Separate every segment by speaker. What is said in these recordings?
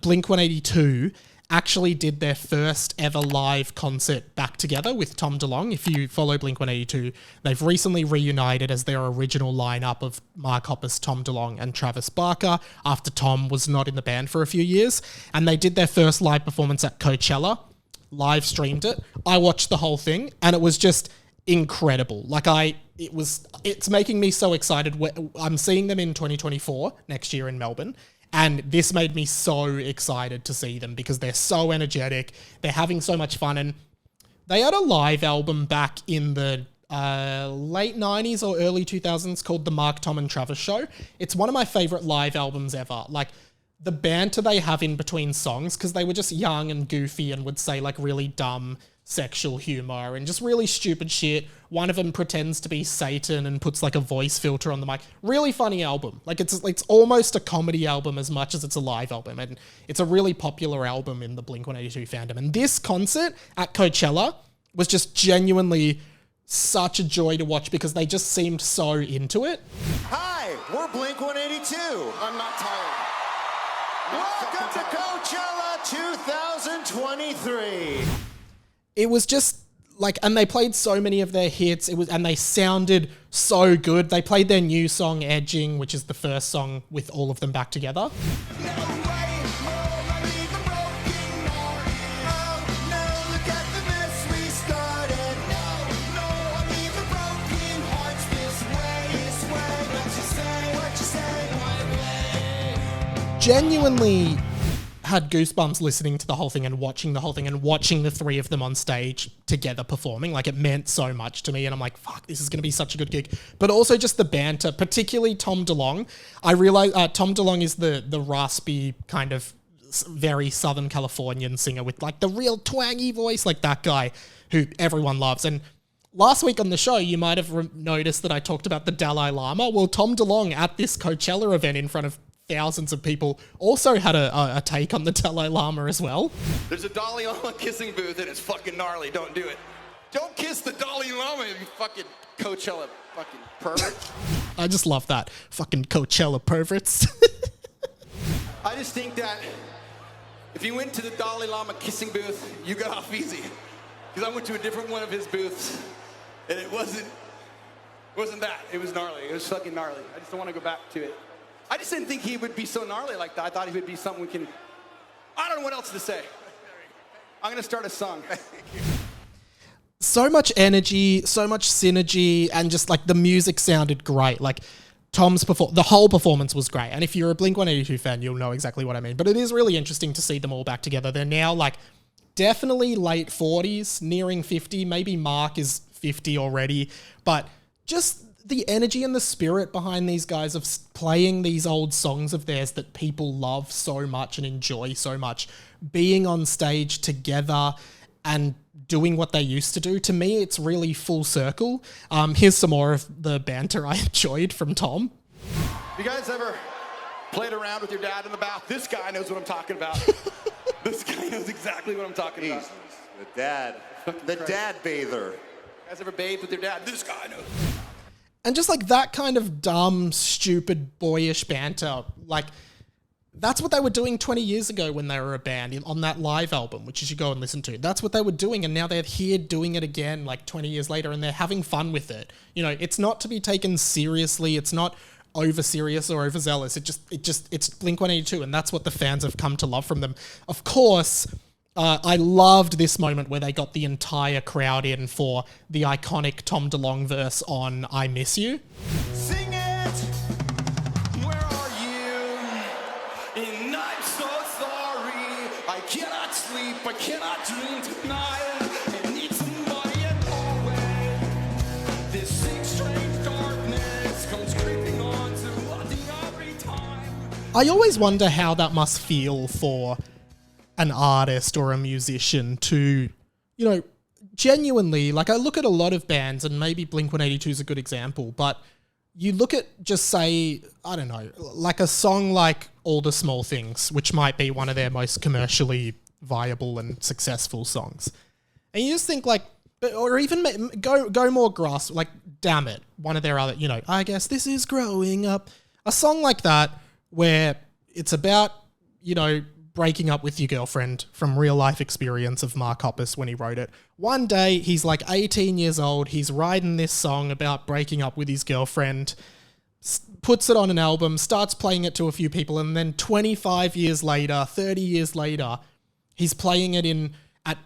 Speaker 1: Blink-182 actually did their first ever live concert back together with Tom DeLonge. If you follow Blink-182, they've recently reunited as their original lineup of Mark Hoppus, Tom DeLonge, and Travis Barker after Tom was not in the band for a few years. And they did their first live performance at Coachella, live streamed it. I watched the whole thing and it was just incredible. It's making me so excited. I'm seeing them in 2024 next year in Melbourne. And this made me so excited to see them because they're so energetic. They're having so much fun. And they had a live album back in the late 90s or early 2000s called The Mark, Tom and Travis Show. It's one of my favorite live albums ever. Like the banter they have in between songs, because they were just young and goofy and would say like really dumb sexual humor and just really stupid shit. One of them pretends to be Satan and puts like a voice filter on the mic. Really funny album. Like it's almost a comedy album as much as it's a live album, and it's a really popular album in the Blink-182 fandom. And this concert at Coachella was just genuinely such a joy to watch because they just seemed so into it.
Speaker 2: Hi, we're Blink-182. I'm not tired. Welcome to Coachella 2023.
Speaker 1: It was just like, and they played so many of their hits. And they sounded so good. They played their new song, Edging, which is the first song with all of them back together. Genuinely had goosebumps listening to the whole thing and watching the whole thing and watching the three of them on stage together performing. Like it meant so much to me and I'm like, fuck, this is going to be such a good gig. But also just the banter, particularly Tom DeLonge. I realize Tom DeLonge is the raspy kind of very Southern Californian singer with like the real twangy voice, like that guy who everyone loves. And last week on the show, you might have noticed that I talked about the Dalai Lama. Well, Tom DeLonge at this Coachella event in front of thousands of people also had a take on the Dalai Lama as well.
Speaker 3: There's a Dalai Lama kissing booth and it's fucking gnarly. Don't do it. Don't kiss the Dalai Lama, you fucking Coachella fucking pervert.
Speaker 1: I just love that. Fucking Coachella perverts.
Speaker 3: I just think that if you went to the Dalai Lama kissing booth, you got off easy. Because I went to a different one of his booths and it wasn't that. It was gnarly. It was fucking gnarly. I just don't want to go back to it. I just didn't think he would be so gnarly like that. I thought he would be something we can... I don't know what else to say. I'm going to start a song.
Speaker 1: So much energy, so much synergy, and just like the music sounded great. Like the whole performance was great. And if you're a Blink-182 fan, you'll know exactly what I mean. But it is really interesting to see them all back together. They're now like definitely late 40s, nearing 50. Maybe Mark is 50 already. But just the energy and the spirit behind these guys of playing these old songs of theirs that people love so much and enjoy so much, being on stage together and doing what they used to do. To me, it's really full circle. Here's some more of the banter I enjoyed from Tom.
Speaker 3: You guys ever played around with your dad in the bath? This guy knows what I'm talking about. This guy knows exactly what I'm talking about.
Speaker 2: The dad bather.
Speaker 3: You guys ever bathed with your dad? This guy knows.
Speaker 1: And just like that kind of dumb, stupid, boyish banter, like that's what they were doing 20 years ago when they were a band on that live album, which you should go and listen to. That's what they were doing, and now they're here doing it again like 20 years later, and they're having fun with it. You know, it's not to be taken seriously. It's not over serious or overzealous. It's Blink-182, and that's what the fans have come to love from them. Of course, I loved this moment where they got the entire crowd in for the iconic Tom DeLonge verse on I Miss You.
Speaker 3: Sing it! Where are you? And I'm so sorry. I cannot sleep. I cannot dream tonight. I need somebody at hallway. This sick, strange darkness comes creeping on to every time.
Speaker 1: I always wonder how that must feel for an artist or a musician to, you know, genuinely, like I look at a lot of bands and maybe Blink-182 is a good example, but you look at just say, I don't know, like a song like All the Small Things, which might be one of their most commercially viable and successful songs. And you just think like, or even go more grass, like Damn It, one of their other, you know, I guess this is growing up. A song like that where it's about, you know, breaking up with your girlfriend from real life experience of Mark Hoppus when he wrote it. One day, he's like 18 years old. He's writing this song about breaking up with his girlfriend, puts it on an album, starts playing it to a few people, and then 25 years later, 30 years later, he's playing it at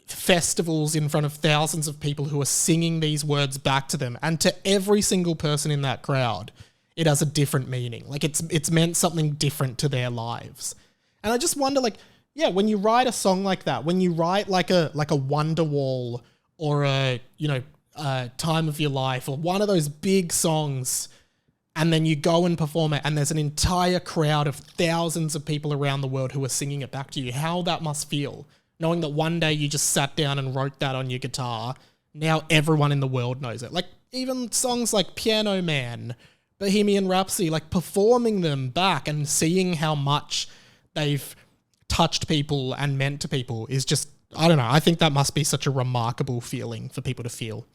Speaker 1: festivals in front of thousands of people who are singing these words back to them. And to every single person in that crowd, it has a different meaning. Like it's meant something different to their lives. And I just wonder, like, yeah, when you write a song like that, when you write like a Wonderwall or a Time of Your Life or one of those big songs, and then you go and perform it and there's an entire crowd of thousands of people around the world who are singing it back to you, how that must feel, knowing that one day you just sat down and wrote that on your guitar. Now everyone in the world knows it. Like even songs like Piano Man, Bohemian Rhapsody, like performing them back and seeing how much they've touched people and meant to people is just, I don't know, I think that must be such a remarkable feeling for people to feel.